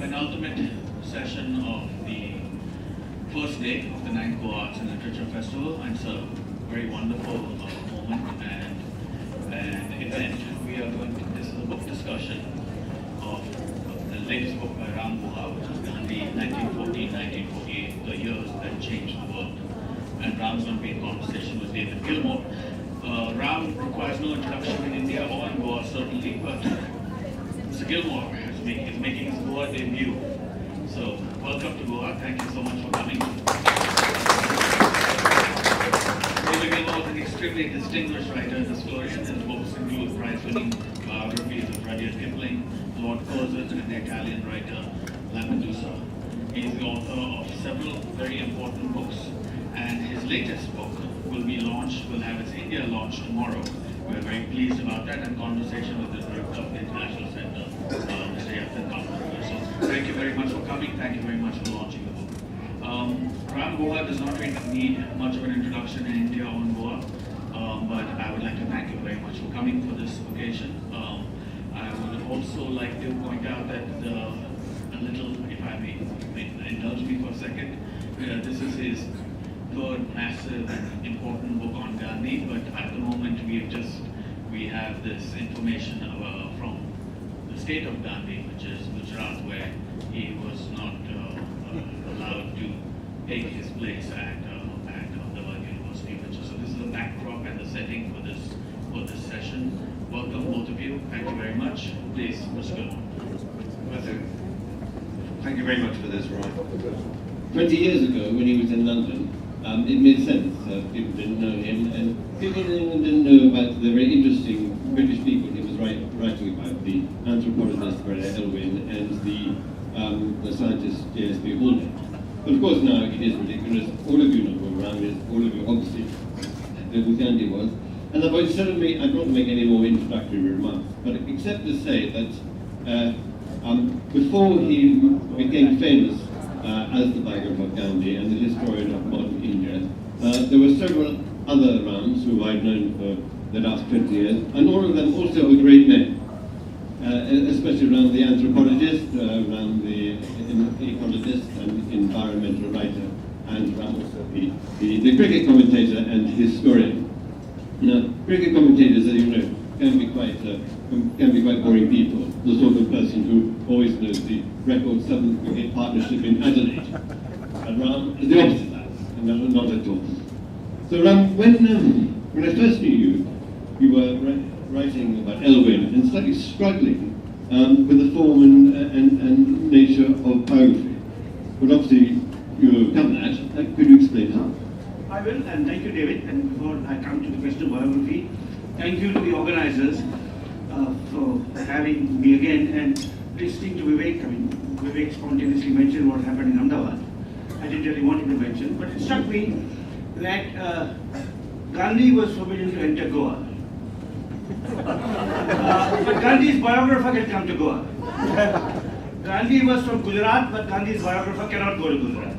penultimate session of the first day of the 9th Goa Arts and Literature Festival. It's a very wonderful moment and event. We are going to, this is a book discussion of the latest book by Ram Guha, which is Gandhi, 1914-1948, the years that changed the world. And Ram's going to be in conversation with David Gilmour. Ram requires no introduction in India or in Goa, certainly, but Mr. Gilmour is making his Goa debut. So, welcome to Goa. Thank you so much for coming. David Gilmour is an extremely distinguished writer and historian. His books include prize-winning biographies of Rudyard Kipling, Lord Curzon, and the Italian writer Lampedusa. He is the author of several very important books, and his latest book will be launched, will have its India launch tomorrow. We're very pleased about that, and conversation with the director of the International Center, Mr. Yathin Kamkar. So thank you very much for coming. Thank you very much for launching the book. Ram Guha does not really need much of an introduction in India or in Goa, but I would like to thank you very much for coming for this occasion. I would also like to point out that a little, if I may indulge me for a second, this is his third massive and important book on Gandhi, but at the moment we have this information from the state of Gandhi, which is Gujarat, where he was not allowed to take his place at the University. So this is the backdrop and the setting for this session. Welcome both of you. Thank you very much. Please, Mr. Gilmour. Thank you very much for this, Ron. 20 years ago, when he was in London, it made sense. People didn't know him, and people didn't know about the very interesting British people he was writing about, the anthropologist Brother Elwin and the scientist J.S.B. Hallett. But of course now it is ridiculous. All of you know who Ram is, all of you obviously know who Gandhi was. And I've not to make any more introductory remarks, but except to say that before he became famous as the biographer of Gandhi and the historian of modern India, there were several other Rams who I'd known for the last 20 years, and all of them also were great men, especially around the anthropologist, around the ecologist and environmental writer, and around also the cricket commentator and historian. Now, cricket commentators, as you know, can be quite boring people. The sort of person who always knows the record 7th cricket partnership in Adelaide. And Ram is the opposite of that, and not at all. So Ram, when I first knew you, you were writing about Elwin and slightly struggling with the form and nature of biography. But obviously you overcome that. Could you explain how? I will, and thank you, David. And before I come to the question of biography, thank you to the organizers for having me again and listening to Vivek. I mean, Vivek spontaneously mentioned what happened in Ahmedabad. I didn't really want him to mention, but it struck me that Gandhi was forbidden to enter Goa. But Gandhi's biographer can come to Goa. Gandhi was from Gujarat, but Gandhi's biographer cannot go to Gujarat.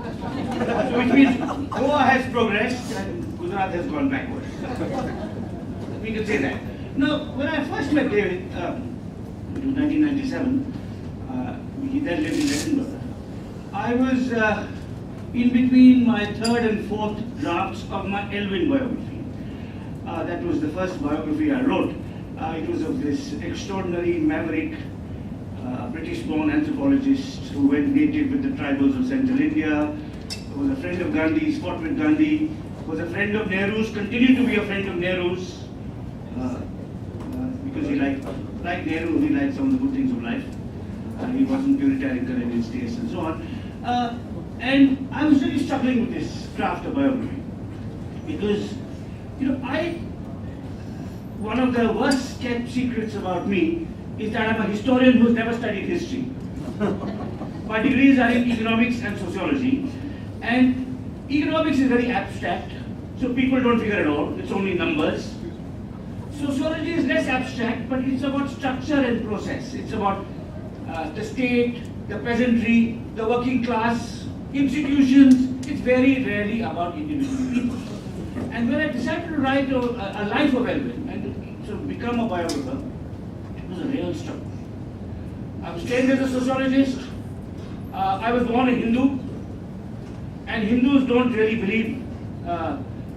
So which means Goa has progressed and Gujarat has gone backwards. We can say that. Now, when I first met David in 1997, he then lived in Edinburgh. I was in between my third and fourth drafts of my Elwin biography. That was the first biography I wrote. It was of this extraordinary maverick British-born anthropologist who went native with the tribals of central India, was a friend of Gandhi's, fought with Gandhi, was a friend of Nehru's, continued to be a friend of Nehru's, because he liked Nehru, he liked some of the good things of life. He wasn't puritanical in his taste and so on. And I was really struggling with this draft of biography because, one of the worst kept secrets about me is that I'm a historian who's never studied history. My degrees are in economics and sociology, and economics is very abstract, so people don't figure it out, it's only numbers. Sociology is less abstract, but it's about structure and process. It's about the state, the peasantry, the working class, institutions. It's very rarely about individual people. And when I decided to write a life of Elwin and to become a biographer, it was a real struggle. I was trained as a sociologist. I was born a Hindu, and Hindus don't really believe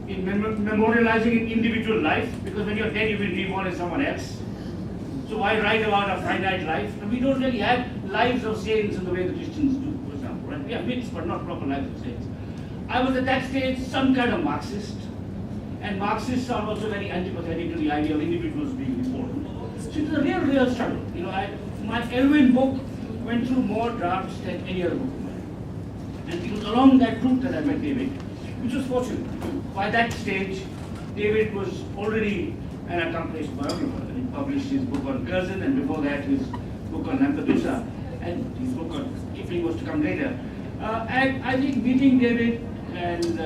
in memorializing an individual life, because when you're dead, you will be reborn as someone else. So why write about a finite life? And we don't really have lives of saints in the way the Christians do, for example. Right? We have myths, but not proper lives of saints. I was at that stage some kind of Marxist, and Marxists are also very antipathetic to the idea of individuals being important. So it was a real struggle. You know, my Elwin book went through more drafts than any other book of mine. And it was along that route that I met David, which was fortunate. By that stage, David was already an accomplished biographer. He published his book on Curzon, and before that his book on Lampedusa, and his book on Kipling was to come later. And I think meeting David and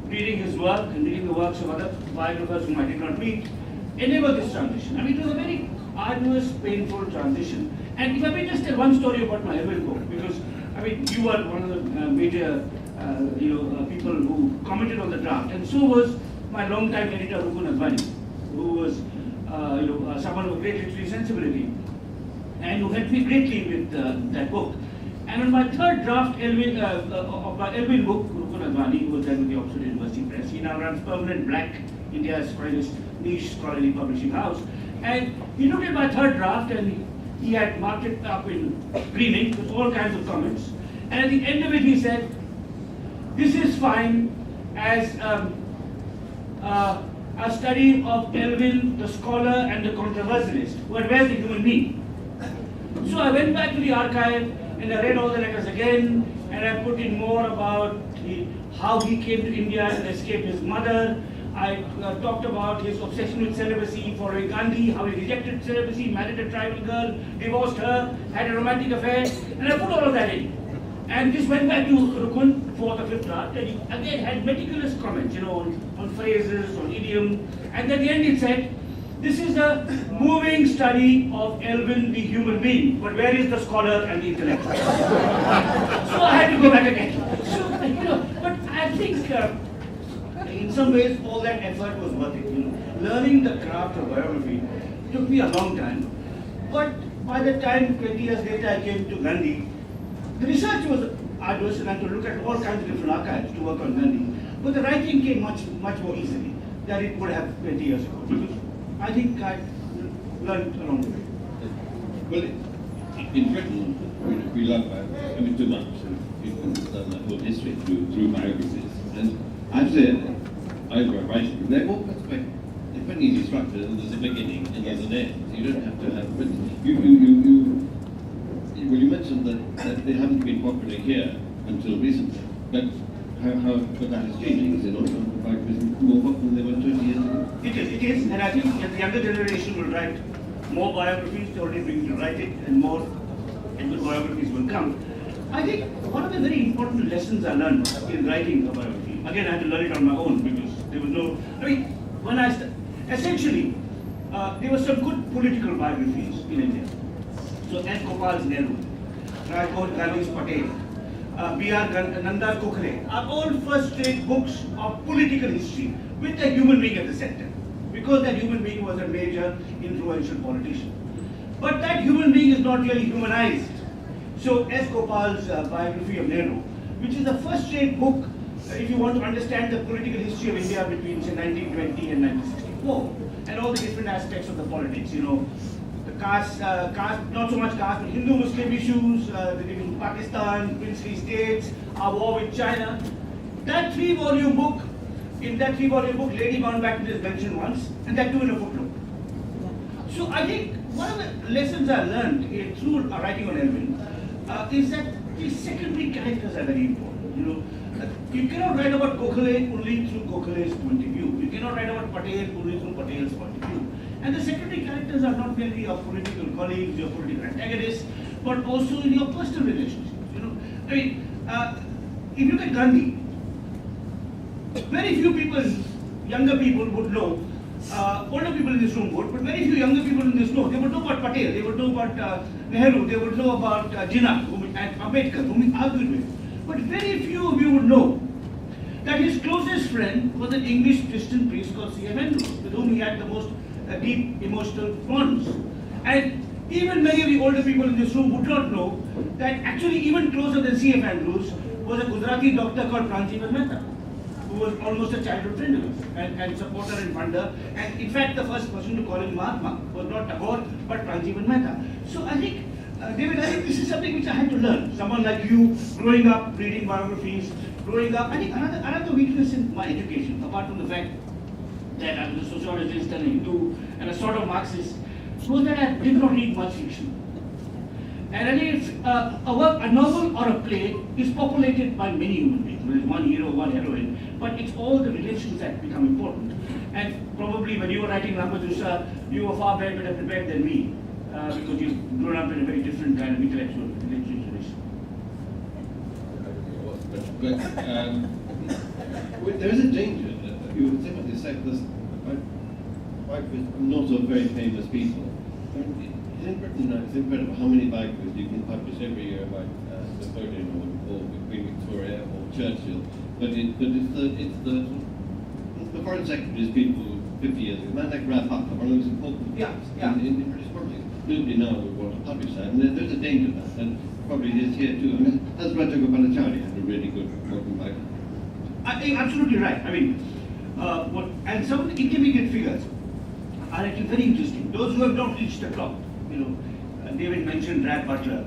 reading his work and reading the works of other biographers whom I did not meet enabled this transition. I mean, it was a very arduous, painful transition. And if I may just tell one story about my Elwin book, because I mean, you are one of the major people who commented on the draft, and so was my long-time editor Rukun Advani, who was someone of great literary sensibility, and who helped me greatly with that book. And on my third draft of my Elwin book, Rukun Advani, who was then with the Oxford University Press, he now runs Permanent Black, India's finest niche scholarly publishing house. And he looked at my third draft, and he had marked it up in green ink with all kinds of comments. And at the end of it, he said, "This is fine as a study of Elwin, the scholar and the controversialist, but where's the human being?" So I went back to the archive and I read all the letters again, and I put in more about how he came to India and escaped his mother. I talked about his obsession with celibacy following Gandhi, how he rejected celibacy, married a tribal girl, divorced her, had a romantic affair, and I put all of that in. And this went back to Rukun, fourth or fifth draft, and he again had meticulous comments, on phrases, on idiom, and at the end it said, "This is a moving study of Elwin the human being, but where is the scholar and the intellectual?" So I had to go back again. So, but I think in some ways all that effort was worth it. Learning the craft of biography took me a long time, but by the time 20 years later I came to Gandhi, the research was arduous, and I had to look at all kinds of different archives to work on Gandhi, but the writing came much more easily than it would have 20 years ago, because I think I learned along the way. Well, in Britain, we love too much, and people understand that whole history through biographies. And I've said, I write writing, they're quite easy structured, and there's a beginning and there's an end. You don't have to have, but you mentioned that they haven't been popular here until recently, but but that is changing, is it not? Biographies more popular than they were 20 years ago? It is, and I think that the younger generation will write more biographies, they're already beginning to write it, and more and good biographies will come. I think one of the very important lessons I learned in writing a biography, again I had to learn it on my own, because there was no, when I essentially, there were some good political biographies in India. So S. Gopal's Nehru, Rajkot Gandhi's Patel, B.R. Nanda's Gokhale are all first-rate books of political history with a human being at the center, because that human being was a major influential politician. But that human being is not really humanized. So S. Gopal's biography of Nehru, which is a first-rate book if you want to understand the political history of India between say 1920 and 1964, and all the different aspects of the politics, the caste, not so much caste, but Hindu-Muslim issues, the division of Pakistan, princely states, our war with China. That three-volume book, Lady Mountbatten is mentioned once, and that too in a footnote. So I think one of the lessons I learned through writing on Elwin is that the secondary characters are very important. You cannot write about Gokhale only through Gokhale's point of view. You cannot write about Patel only through Patel's point of view. And the secondary characters are not merely your political colleagues, your political antagonists, but also in your personal relationships. If you look at Gandhi, very few people, younger people would know, older people in this room would, but very few younger people in this know. They would know about Patel, they would know about Nehru, they would know about Jinnah and Ambedkar, whom he argued with. But very few of you would know that his closest friend was an English Christian priest called C.M. Andrews, with whom he had the most deep emotional bonds. And Even many of the older people in this room would not know that actually even closer than C.F. Andrews was a Gujarati doctor called Pranjivan Mehta, who was almost a childhood friend of his and supporter and funder. And in fact, the first person to call him Mahatma was not Tagore, but Pranjivan Mehta. So I think, David, I think this is something which I had to learn. Someone like you, growing up, reading biographies, growing up. I think another weakness in my education, apart from the fact that I was a sociologist and a Hindu and a sort of Marxist, was that I did not read much fiction. And I think if a novel or a play is populated by many human beings. There is one hero, one heroine, but it's all the relations that become important. And probably when you were writing Ramachandra, you were far better prepared than me, because you've grown up in a very different kind of intellectual relationship. But there is a danger that you would say about this sector, quite with not so very famous people. In Britain now, it's incredible how many biographies you can publish every year about Napoleon or Queen Victoria or Churchill. But it's the foreign secretaries people 50 years ago. Man like Ralph Huck, one of the most important in British politics. Nobody now would want to publish that, and there's a danger of that, and probably it is here too. I mean, has Rajagopalachari had a really good important biography? I think absolutely right. I mean, and some of the intermediate figures are actually very interesting. Those who have not reached the top. You know, David mentioned Rab Butler,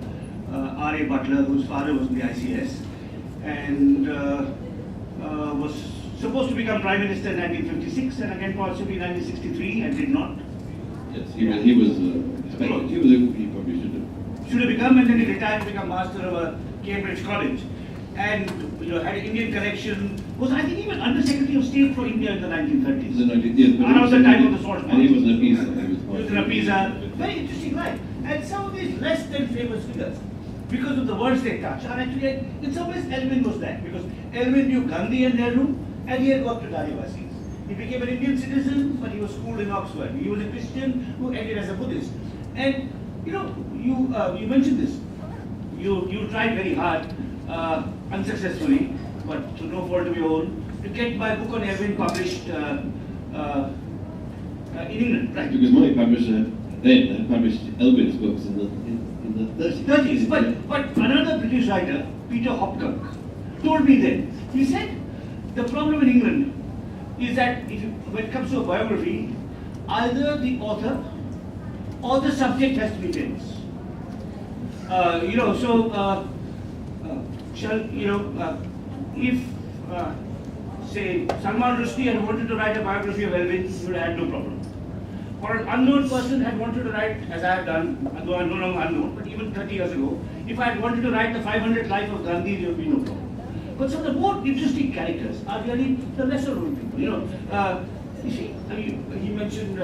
R.A. Butler, whose father was in the ICS, and was supposed to become Prime Minister in 1956, and again possibly 1963, and did not. Yes, he was expected. He probably should have become, and then he retired to become master of a Cambridge college, and had an Indian connection. Was I think even Under Secretary of State for India in the 1930s. Around the time of the Salt March. And he was an appeaser. He was an appeaser. Very interesting life. And some of these less than famous figures, because of the words they touch, are actually, in some ways, Elvin was that. Because Elvin knew Gandhi and Nehru, and he had worked with Adivasis. He became an Indian citizen, but he was schooled in Oxford. He was a Christian who ended as a Buddhist. And you mentioned this. You tried very hard, unsuccessfully, but to no fault of your own, to get my book on Elvin published in England, right? Because my publisher then published Elvin's books in the 30s. But another British writer, Peter Hopkirk, told me then, he said, the problem in England is that when it comes to a biography, either the author or the subject has to be famous. If say Salman Rushdie had wanted to write a biography of Elvin, he would have had no problem. Or an unknown person had wanted to write, as I have done, although I'm no longer unknown, but even 30 years ago, if I had wanted to write the 500th life of Gandhi, there would be no problem. But some of the more interesting characters are really the lesser known people. You see, he mentioned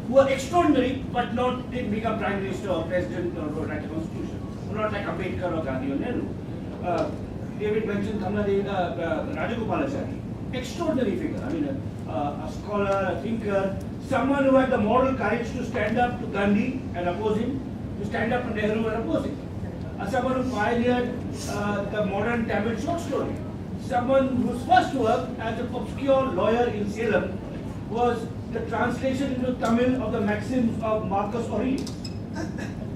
who are extraordinary, but didn't become Prime Minister or President or write a constitution. Not like Ambedkar or Gandhi or Nehru. David mentioned Rajagopalachari. Extraordinary figure. I mean, a scholar, a thinker, someone who had the moral courage to stand up to Gandhi and oppose him, to stand up to Nehru and oppose him. Someone who pioneered the modern Tamil short story. Someone whose first work as an obscure lawyer in Salem was the translation into Tamil of the maxims of Marcus Aurelius.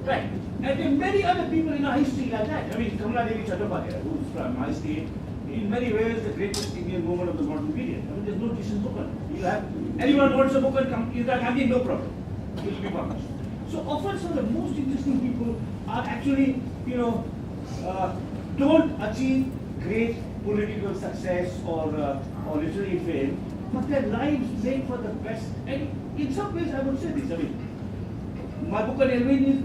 Right. And there are many other people in our history like that. I mean, Kamaladevi Chattopadhyay, who is from my state, in many ways the greatest Indian woman of the modern period. I mean, there's no decent book on it. You have anyone wants a book on Gandhi, no problem. It will be published. So often some of the most interesting people are actually, don't achieve great political success or literary fame, but their lives make for the best. And in some ways, I would say this. I mean, my book on Elvin is,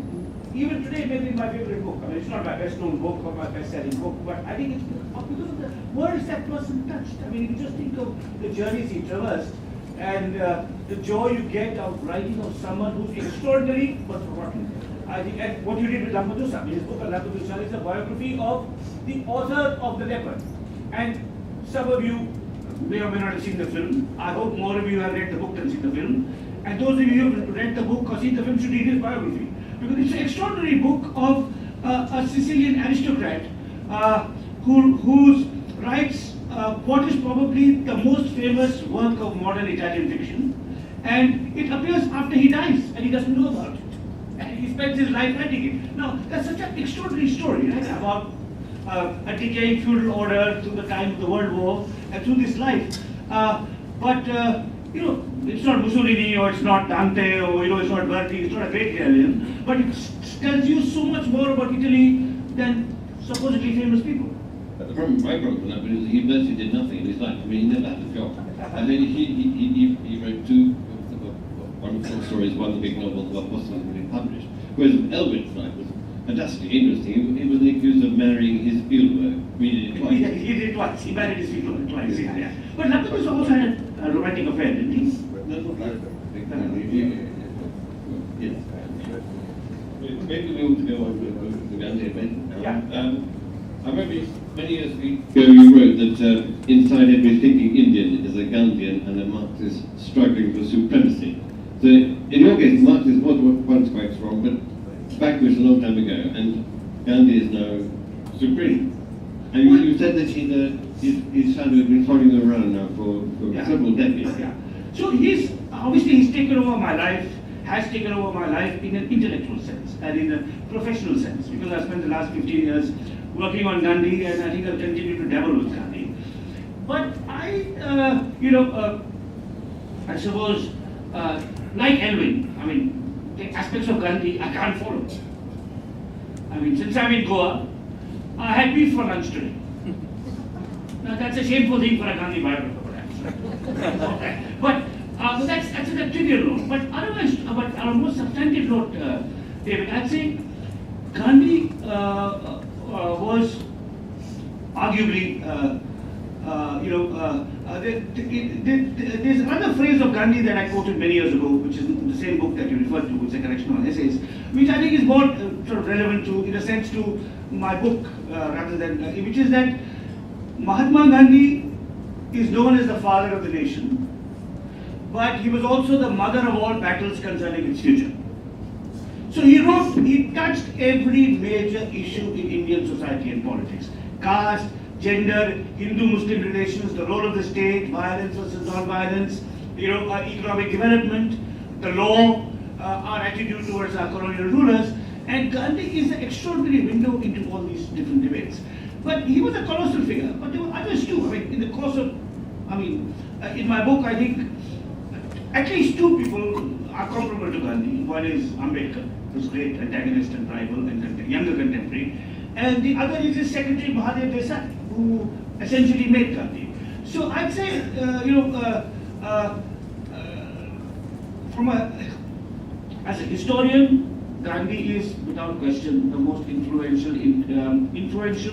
even today, maybe my favorite book. I mean, it's not my best-known book or my best-selling book, but I think it's because of the words that person touched. I mean, you just think of the journeys he traversed and the joy you get out of writing of someone who's extraordinary but forgotten. I think, and what you did with Lampedusa, his book on Lampedusa is a biography of the author of The Leopard. And some of you may or may not have seen the film. I hope more of you have read the book than seen the film. And those of you who have read the book or seen the film should read his biography. Because it's an extraordinary book of a Sicilian aristocrat who writes what is probably the most famous work of modern Italian fiction. And it appears after he dies and he doesn't know about it. And and he spends his life writing it. Now, that's such an extraordinary story, right, about a decaying feudal order through the time of the World War and through this life. It's not Mussolini or it's not Dante or it's not Verdi, it's not a great Italian, but it tells you so much more about Italy than supposedly famous people. But my problem with that was he virtually did nothing in his life. I mean, he never had a job. I mean, he wrote two wonderful stories, one big novel that wasn't really published. Whereas Elwin's life was fantastically interesting. He was accused of marrying his fieldwork. We did it twice. He did it twice. He married his fieldwork twice. Yeah. But Lapidus also had a romantic affair, didn't he? That's not like yes. Maybe we ought to go on to Gandhi a bit. Yeah. I remember many years ago you wrote that inside every thinking Indian is a Gandhian and a Marxist struggling for supremacy. So in your case, Marxist was once quite strong, but backwards a long time ago, and Gandhi is now supreme. And you said that his shadow has been following him around now for several decades. Yeah. So he's taken over my life, has taken over my life in an intellectual sense and in a professional sense, because I spent the last 15 years working on Gandhi, and I think I'll continue to dabble with Gandhi. But I suppose, like Elwin, I mean, the aspects of Gandhi I can't follow. I mean, since I'm in Goa, I had beef for lunch today. Now that's a shameful thing for a Gandhi biographer, perhaps. But that's a trivial note. But otherwise, but on a more substantive note, David, I'd say Gandhi was arguably, there's another phrase of Gandhi that I quoted many years ago, which is in the same book that you referred to, which is a collection of essays, which I think is more sort of relevant to, in a sense, to my book, rather than, which is that Mahatma Gandhi is known as the father of the nation, but he was also the mother of all battles concerning its future. So he touched every major issue in Indian society and politics. Caste, gender, Hindu-Muslim relations, the role of the state, violence versus non-violence, economic development, the law, our attitude towards our colonial rulers. And Gandhi is an extraordinary window into all these different debates. But he was a colossal figure, but there were others too. I mean, in the course of, in my book, I think at least two people are comparable to Gandhi. One is Ambedkar, who's great antagonist and rival and younger contemporary. And the other is his secretary, Mahadev Desai, who essentially made Gandhi. So I'd say, as a historian, Gandhi is, without question, the most influential,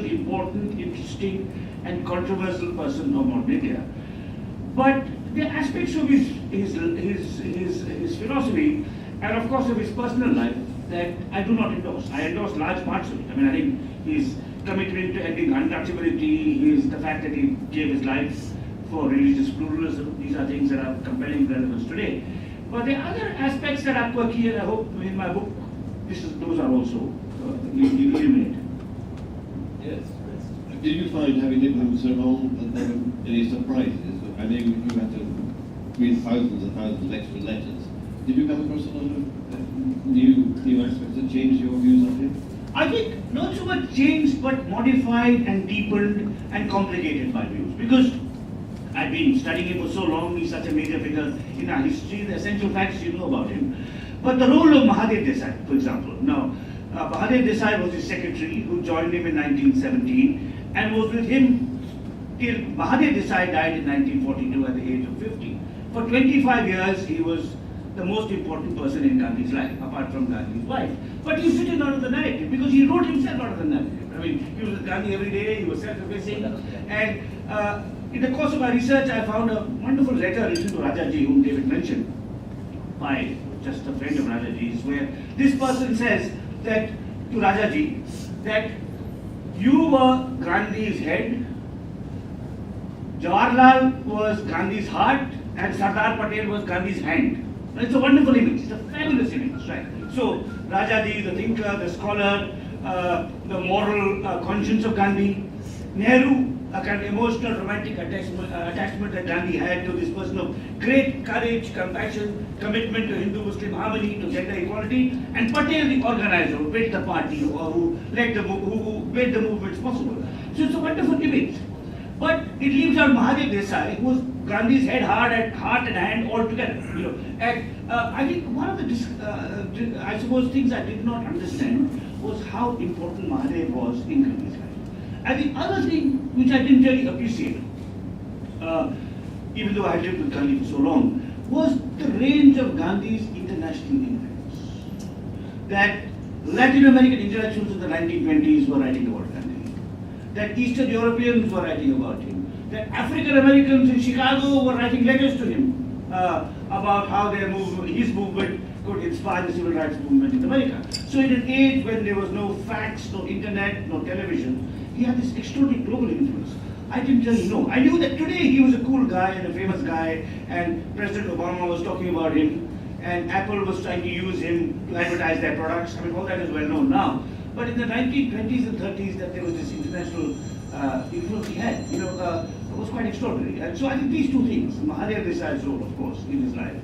important, interesting, and controversial person of modern India. But the aspects of his philosophy, and of course of his personal life, that I do not endorse. I endorse large parts of it. I mean, I think his commitment to ending untouchability, the fact that he gave his life for religious pluralism, these are things that are compelling relevance today. But the other aspects that are quirky, and I hope in my book, those are also illuminated. Yes. Did you find, having lived with him so long, that there were any surprises? I know you had to read thousands and thousands of extra letters. Did you come across a lot of new aspects that changed your views of him? I think not so much changed, but modified and deepened and complicated my views. Because I've been studying him for so long, he's such a major figure in our history, the essential facts you know about him. But the role of Mahadev Desai, for example. Now, Mahadev Desai was his secretary who joined him in 1917 and was with him till Mahadev Desai died in 1942 at the age of 50. For 25 years, he was the most important person in Gandhi's life, apart from Gandhi's wife. But he fitted out of the narrative because he wrote himself out of the narrative. I mean, he was with Gandhi every day, he was self-effacing. And in the course of my research, I found a wonderful letter written to Rajaji, whom David mentioned, by just a friend of Rajaji's, where this person says that to Rajaji, that you were Gandhi's head, Jawaharlal was Gandhi's heart, and Sardar Patel was Gandhi's hand. It's a wonderful image, it's a fabulous image, right? So, Rajaji, the thinker, the scholar, the moral conscience of Gandhi, Nehru, a kind of emotional, romantic attachment that Gandhi had to this person of great courage, compassion, commitment to Hindu-Muslim harmony, to gender equality, and Patel, the organizer, who built the party, or who led the who made the movements possible. So it's a wonderful image. But it leaves out Mahadev Desai, who was Gandhi's head, heart, and hand all together. And I think one of the, I suppose, things I did not understand was how important Mahadev was in Gandhi's life. And the other thing which I didn't really appreciate, even though I lived with Gandhi for so long, was the range of Gandhi's international influence. That Latin American intellectuals in the 1920s were writing about Gandhi. That Eastern Europeans were writing about him. That African Americans in Chicago were writing letters to him about how his movement could inspire the civil rights movement in America. So in an age when there was no fax, no internet, no television, he had this extraordinary global influence. I didn't really know. I knew that today he was a cool guy and a famous guy, and President Obama was talking about him, and Apple was trying to use him to advertise their products. I mean, all that is well known now. But in the 1920s and 30s, that there was this international influence he had, was quite extraordinary. And so I think these two things, Mahadev Desai's role, of course, in his life,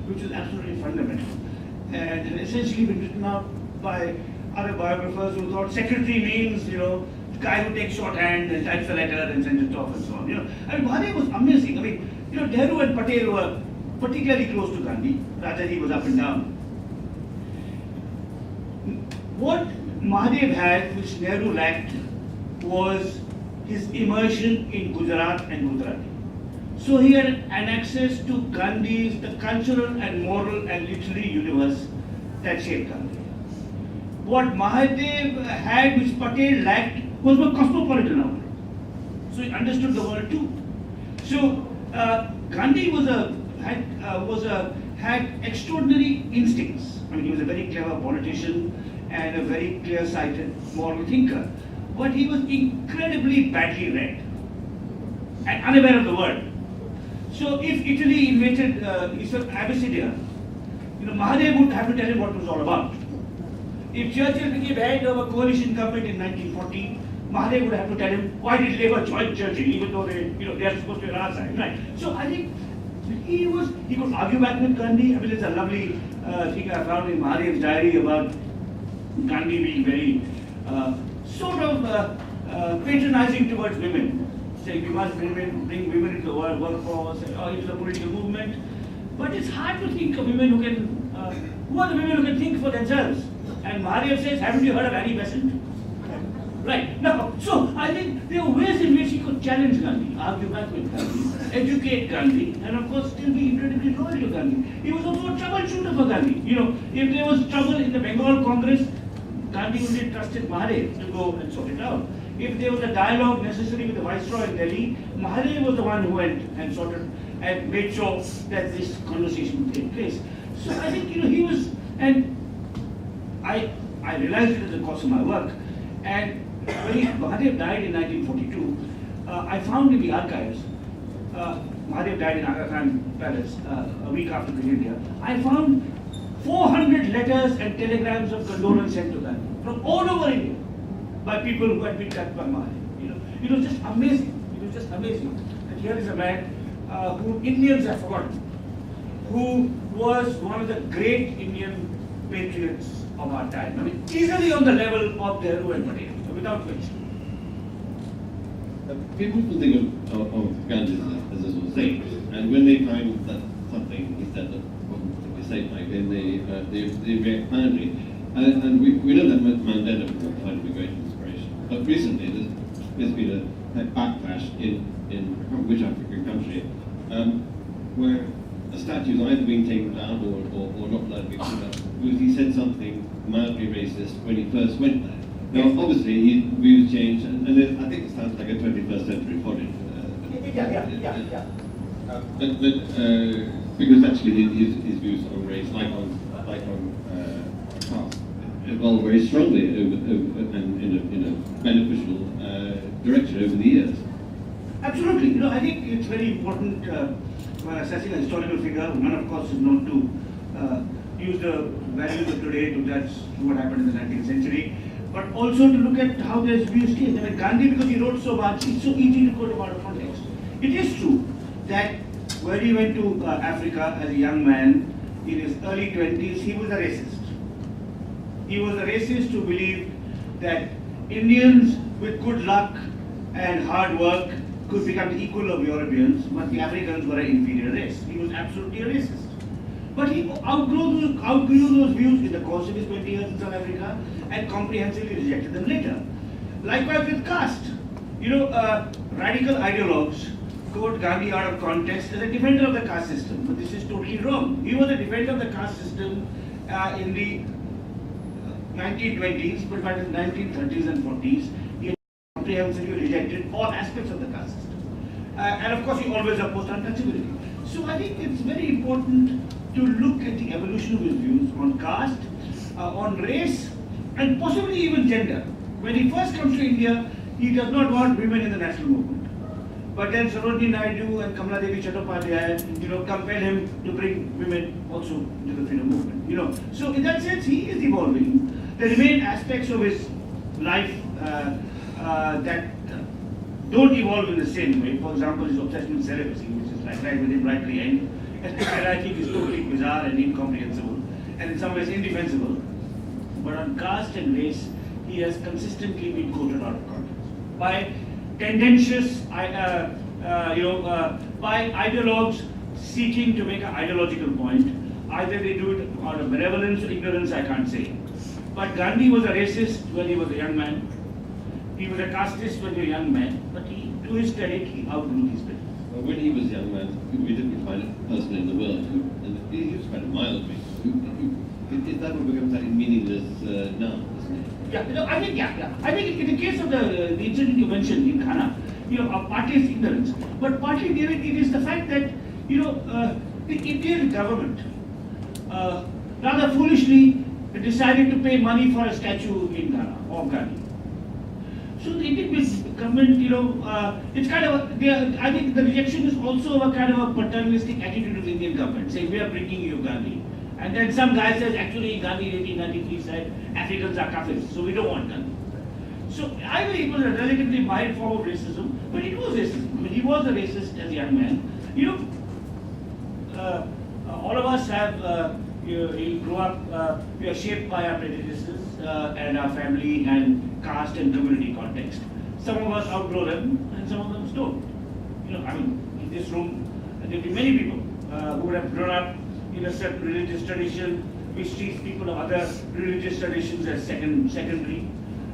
which was absolutely fundamental, and essentially been written out by other biographers who thought secretary means, guy who takes shorthand and types a letter and sends it off and so on. I mean, Mahadev was amazing. I mean, Nehru and Patel were particularly close to Gandhi. Rajaji was up and down. What Mahadev had, which Nehru lacked, was his immersion in Gujarat and Gujarati. So he had an access to Gandhi's, the cultural and moral and literary universe that shaped Gandhi. What Mahadev had, which Patel lacked, was a cosmopolitan outlook. So he understood the world too. So Gandhi had extraordinary instincts. I mean, he was a very clever politician and a very clear-sighted moral thinker. But he was incredibly badly read and unaware of the world. So if Italy invaded Abyssinia, Mahadev would have to tell him what it was all about. If Churchill became head of a coalition government in 1940, Mahadev would have to tell him why did Labour join Churchill, even though they are supposed to be on our side, right? So I think he could argue back with Gandhi. I mean, there's a lovely thing I found in Mahadev's diary about Gandhi being very patronizing towards women, saying we must bring women into the workforce or into the political movement. But it's hard to think of women who can, who are the women who can think for themselves? And Mahadev says, haven't you heard of Annie Besant? Right. Now, so I think there were ways in which he could challenge Gandhi, argue back with Gandhi, educate Gandhi, and of course still be incredibly loyal to Gandhi. He was also a troubleshooter for Gandhi. If there was trouble in the Bengal Congress, Gandhi only trusted Mahadev to go and sort it out. If there was a dialogue necessary with the Viceroy in Delhi, Mahadev was the one who went and sorted and made sure that this conversation would take place. So I think, he was, and I realized it in the course of my work, and when Mahadev died in 1942, I found in the archives, Mahadev died in Aga Khan Palace a week after Quit India, I found 400 letters and telegrams of condolence sent to them from all over India by people who had been touched by Mahadev. It was just amazing. It was just amazing that here is a man who Indians have forgotten, who was one of the great Indian patriots of our time. I mean, easily on the level of Nehru and Patel, without question. People think of Gandhi as a sort of saint, and when they find that something he said that wasn't particularly saint-like, then they react badly. And we know that Mandela was kind of a great inspiration. But recently, there's been a backlash in which African country, where a statue is either being taken down or not allowed to be put up, because he said something mildly racist when he first went there. Now, obviously, his views changed, and I think it sounds like a 21st century folly. Yeah. But because actually his views on race, like on caste, evolved very strongly and in a beneficial direction over the years. Absolutely. I think it's very important when assessing a historical figure. One, of course, is known to use the values of today to judge what happened in the 19th century. but also to look at how their views change. I mean, Gandhi, because he wrote so much, it's so easy to quote him out of context. It is true that when he went to Africa as a young man in his early 20s, he was a racist. He was a racist who believed that Indians with good luck and hard work could become the equal of Europeans, but the Africans were an inferior race. He was absolutely a racist. But he outgrew those views in the course of his 20 years in South Africa and comprehensively rejected them later. Likewise with caste. Radical ideologues quote Gandhi out of context as a defender of the caste system, but this is totally wrong. He was a defender of the caste system in the 1920s, but by the 1930s and 40s, he comprehensively rejected all aspects of the caste system. And of course, he always opposed untouchability. So I think it's very important to look at the evolution of his views on caste, on race, and possibly even gender. When he first comes to India, he does not want women in the national movement. But then Sarojini Naidu and Kamala Devi Chattopadhyay, compel him to bring women also into the freedom movement. So in that sense, he is evolving. There remain aspects of his life that don't evolve in the same way. For example, his obsession with celibacy, which is right with him, right to the end. And I think is totally bizarre and incomprehensible, and in some ways indefensible. But on caste and race, he has consistently been quoted out of context by tendentious, by ideologues seeking to make an ideological point. Either they do it out of benevolence or ignorance, I can't say. But Gandhi was a racist when he was a young man. He was a casteist when he was a young man. But to his credit, he outgrew his beliefs. Well, when he was a young man, we didn't find a person in the world who, and he was quite a mild man. Is that what becomes that meaningless now, isn't it? I think in the case of the incident you mentioned in Ghana, partly it's ignorance, but partly it is the fact that the Indian government rather foolishly decided to pay money for a statue in Ghana of Gandhi. So the Indian government, it's kind of I think the rejection is also a kind of a paternalistic attitude of the Indian government, saying we are bringing you Gandhi. And then some guy says, actually Gandhi in 1893 said, Africans are kafirs, so we don't want Gandhi. So I believe it was a relatively mild form of racism, but it was racism. I mean, he was a racist as a young man. All of us have, we grew up, we are shaped by our prejudices and our family and caste and community context. Some of us outgrow them and some of them don't. In this room, there will be many people who would have grown up in a certain religious tradition, which treats people of other religious traditions as secondary.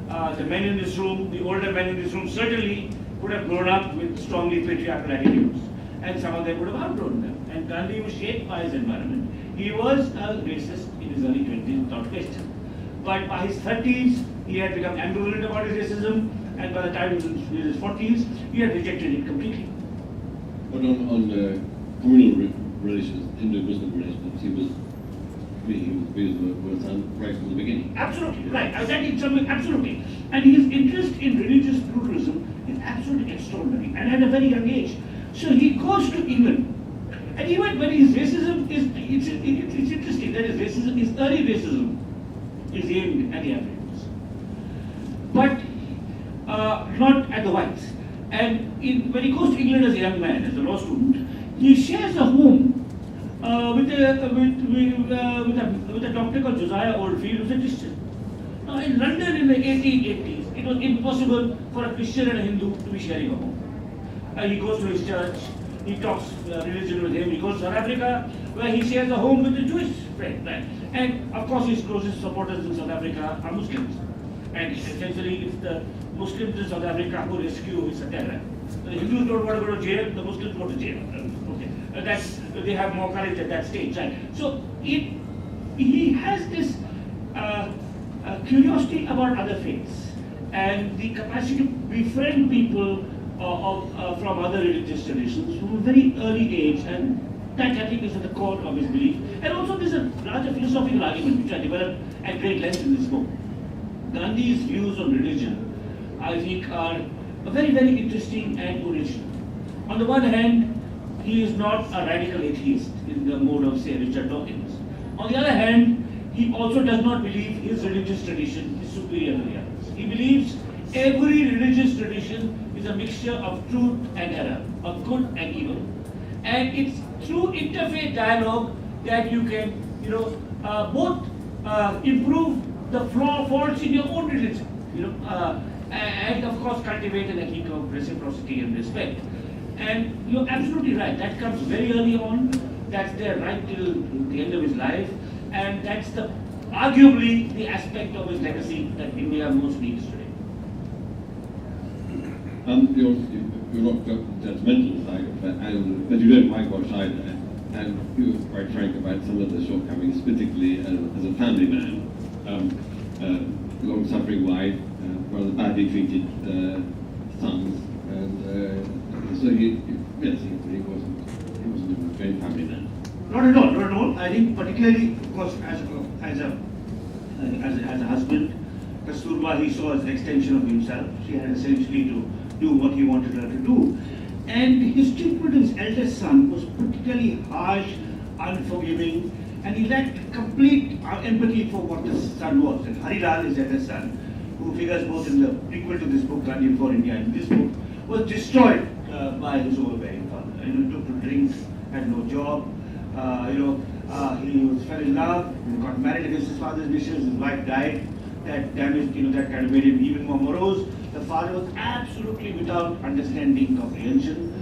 The men in this room, the older men in this room certainly would have grown up with strongly patriarchal attitudes, and some of them would have outgrown them. And Gandhi was shaped by his environment. He was a racist in his early 20s without question. But by his 30s, he had become ambivalent about his racism, and by the time he was in his 40s, he had rejected it completely. But on communal relations, Hindu-Muslim relations, he was right from the beginning. Absolutely, right. Absolutely. And his interest in religious pluralism is absolutely extraordinary, and at a very young age. So he goes to England, and even when his racism is, it's interesting that his early racism is aimed at the Africans, but not at the whites. And when he goes to England as a young man, as a law student, he shares a home with a doctor called Josiah Oldfield, who's a Christian. Now in London in the 1880s, it was impossible for a Christian and a Hindu to be sharing a home. He goes to his church, he talks religion with him, he goes to South Africa, where he shares a home with a Jewish friend. Right? And of course his closest supporters in South Africa are Muslims. And essentially it's the Muslims in South Africa who rescue his terror. The Hindus don't want to go to jail, the Muslims go to jail. Okay. They have more courage at that stage. Right? So he has this curiosity about other faiths and the capacity to befriend people from other religious traditions from a very early age, and that I think is at the core of his belief. And also there's a larger philosophical argument which I developed at great length in this book. Gandhi's views on religion, I think, are very, very interesting and original. On the one hand, he is not a radical atheist in the mode of, say, Richard Dawkins. On the other hand, he also does not believe his religious tradition is superior to the others. He believes every religious tradition is a mixture of truth and error, of good and evil. And it's through interfaith dialogue that you can, both improve the faults in your own religion, and of course cultivate an ethic of reciprocity and respect. And you're absolutely right, that comes very early on, that's there right till the end of his life, and that's arguably the aspect of his legacy that India most needs today. You're not judgmental, but you don't whitewash either. And you were quite frank about some of the shortcomings, particularly as a family man. Long-suffering wife, rather badly treated sons, and so he wasn't a great family man. Not at all, not at all. I think particularly, of course, as a husband, Kasturba he saw as an extension of himself. She had essentially to do what he wanted her to do. And his treatment of his eldest son was particularly harsh, unforgiving, and he lacked complete empathy for what his son was. And Harilal, his eldest son, who figures both in the prequel to this book, Gandhi for India, and this book, was destroyed by his overbearing father. He took to drink, had no job. He fell in love, got married against his father's wishes. His wife died. That damaged, that kind of made him even more morose. The father was absolutely without understanding, comprehension.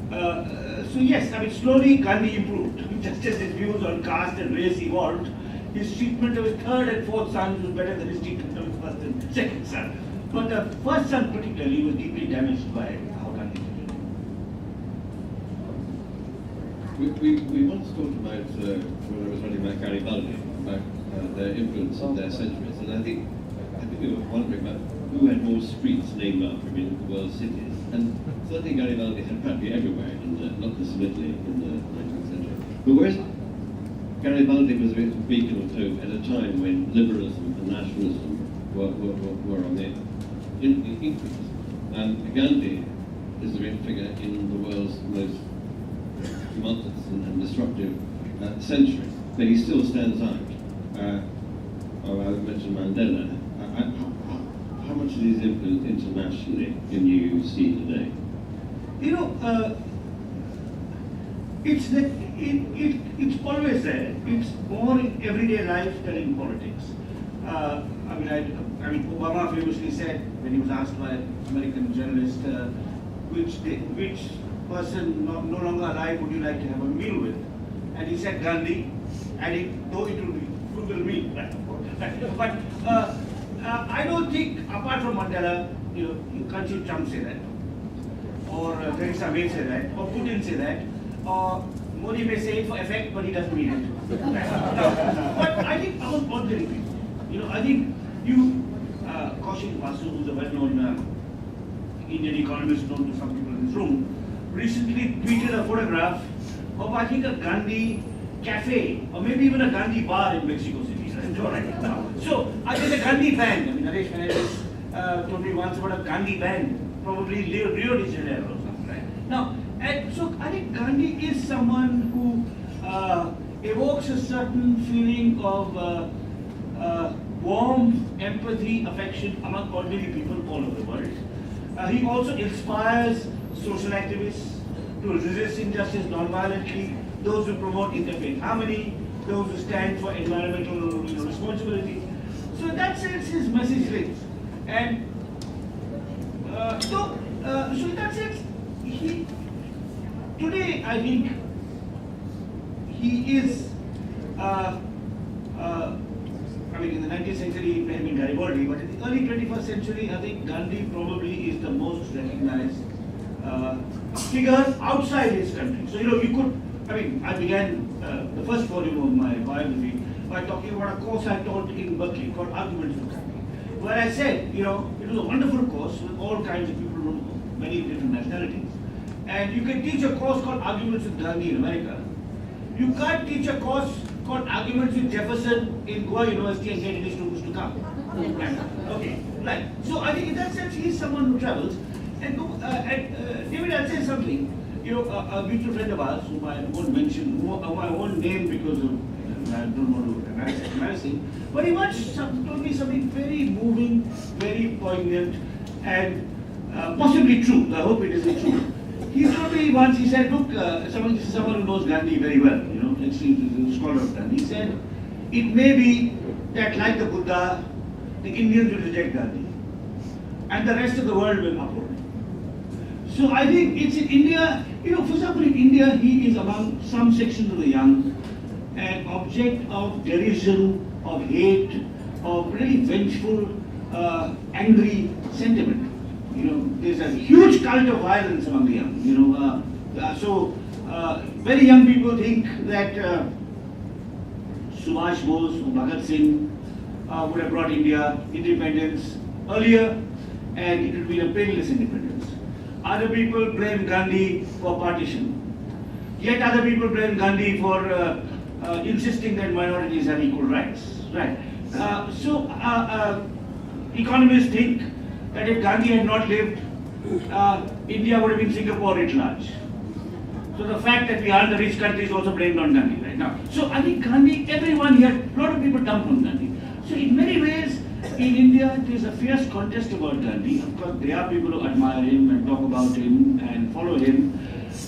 So yes, slowly Gandhi improved. Just as his views on caste and race evolved, his treatment of his third and fourth sons was better than his treatment of his first and second son. But the first son particularly was deeply damaged by how Gandhi treated him. We once talked about, when I was writing about Garibaldi, about their influence on their centuries, and I think we were wondering about who had more streets named after him in the world's cities. And certainly Garibaldi had practically everywhere, not just in Italy in the 19th century. But whereas Garibaldi was a bit of a beacon or two at a time when liberalism and nationalism were on the increase. And Gandhi is a great figure in the world's most tumultuous and destructive century, but he still stands out. I mentioned Mandela. How much of his influence internationally can you see today? It's always there. It's more in everyday life than in politics. Obama famously said when he was asked by an American journalist, which person no longer alive would you like to have a meal with? And he said Gandhi, adding, though it will be frugal meal. But I don't think, apart from Mandela, you can't see Trump say that, or Theresa May say that, or Putin say that, or Modi may say it for effect, but he doesn't mean it. But I think our ordinary people, I think Kaushik Vasu, who's a well-known Indian economist known to some people in this room, recently tweeted a photograph of, I think, a Gandhi cafe, or maybe even a Gandhi bar in Mexico City. So, I think a Gandhi band, Naresh Fernandez told me once about a Gandhi band, probably Rio de Janeiro or something, right? Now, so I think Gandhi is someone who evokes a certain feeling of warmth, empathy, affection among ordinary people all over the world. He also inspires social activists to resist injustice non-violently, those who promote interfaith harmony, those who stand for environmental responsibility. So in that sense, his message rings. And so in that sense, today I think he is, in the 19th century it may have been Garibaldi, but in the early 21st century, I think Gandhi probably is the most recognized figure outside his country. So you could, I began the first volume of my biography by talking about a course I taught in Berkeley called Arguments with Gandhi, where I said, it was a wonderful course with all kinds of people from many different nationalities. And you can teach a course called Arguments with Gandhi in America. You can't teach a course called Arguments with Jefferson in Goa University and get any students to come. Okay, right. So I think in that sense, he's someone who travels. And David, I'll say something. A mutual friend of ours, whom I won't mention, whom I won't name because of I don't want to embarrass him, but he once told me something very moving, very poignant, and possibly true. I hope it isn't true. He told me once, he said, look, someone who knows Gandhi very well, he's a scholar of Gandhi. He said, it may be that like the Buddha, the Indians will reject Gandhi, and the rest of the world will uphold him. So I think it's in India, for example, in India, he is among some sections of the young an object of derision, of hate, of really vengeful, angry sentiment. There's a huge cult of violence among the young. Very young people think that Subhash Bose or Bhagat Singh would have brought India independence earlier, and it would be a painless independence. Other people blame Gandhi for partition. Yet other people blame Gandhi for insisting that minorities have equal rights. Right. Economists think that if Gandhi had not lived, India would have been Singapore writ large. So the fact that we are the rich country is also blamed on Gandhi right now. So I think Gandhi, everyone here, a lot of people dump on Gandhi. So in many ways, in India, there is a fierce contest about Gandhi. Of course, there are people who admire him and talk about him and follow him.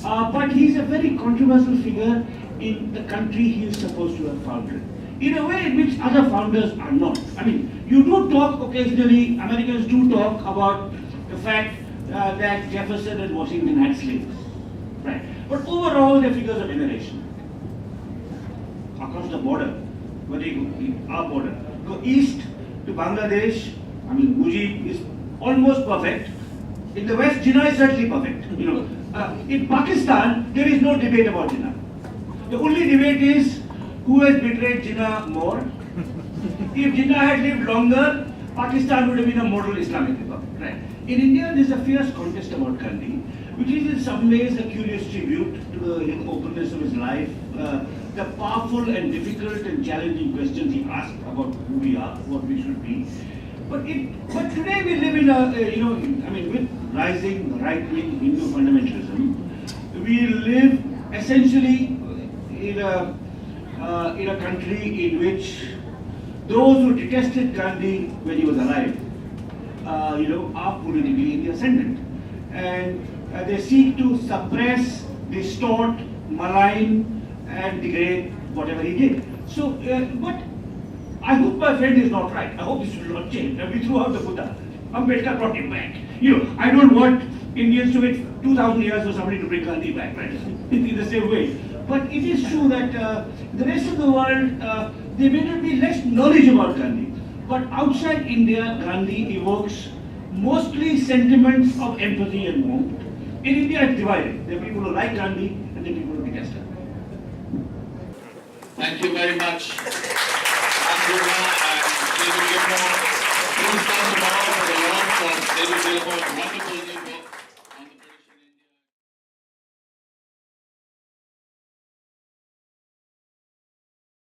But he's a very controversial figure in the country he is supposed to have founded, in a way in which other founders are not. I mean, you do talk occasionally, Americans do talk about the fact that Jefferson and Washington had slaves. Right. But overall, they're figures of veneration. Across the border, where they go, our border, go east to Bangladesh, I mean, Mujib is almost perfect. In the West, Jinnah is certainly perfect. In Pakistan, there is no debate about Jinnah. The only debate is who has betrayed Jinnah more. If Jinnah had lived longer, Pakistan would have been a model Islamic republic. Right. In India, there is a fierce contest about Gandhi, which is in some ways a curious tribute to the openness of his life, the powerful and difficult and challenging questions he asked about who we are, what we should be. But today we live in a, with rising right-wing Hindu fundamentalism, we live essentially in a country in which those who detested Gandhi when he was alive, are politically in the ascendant. And they seek to suppress, distort, malign, and degrade whatever he did. So, but I hope my friend is not right. I hope this will not change. We threw out the Buddha. Ambedkar brought him back. I don't want Indians to wait 2,000 years for somebody to bring Gandhi back, right? In the same way. But it is true that the rest of the world, there may not be less knowledge about Gandhi. But outside India, Gandhi evokes mostly sentiments of empathy and warmth. In India, it's divided. There are people who like Gandhi and there are people who detest him. Thank you very much, Andrea and David Gilmour. Please stand tomorrow for the launch of David Gilmour's wonderful new book.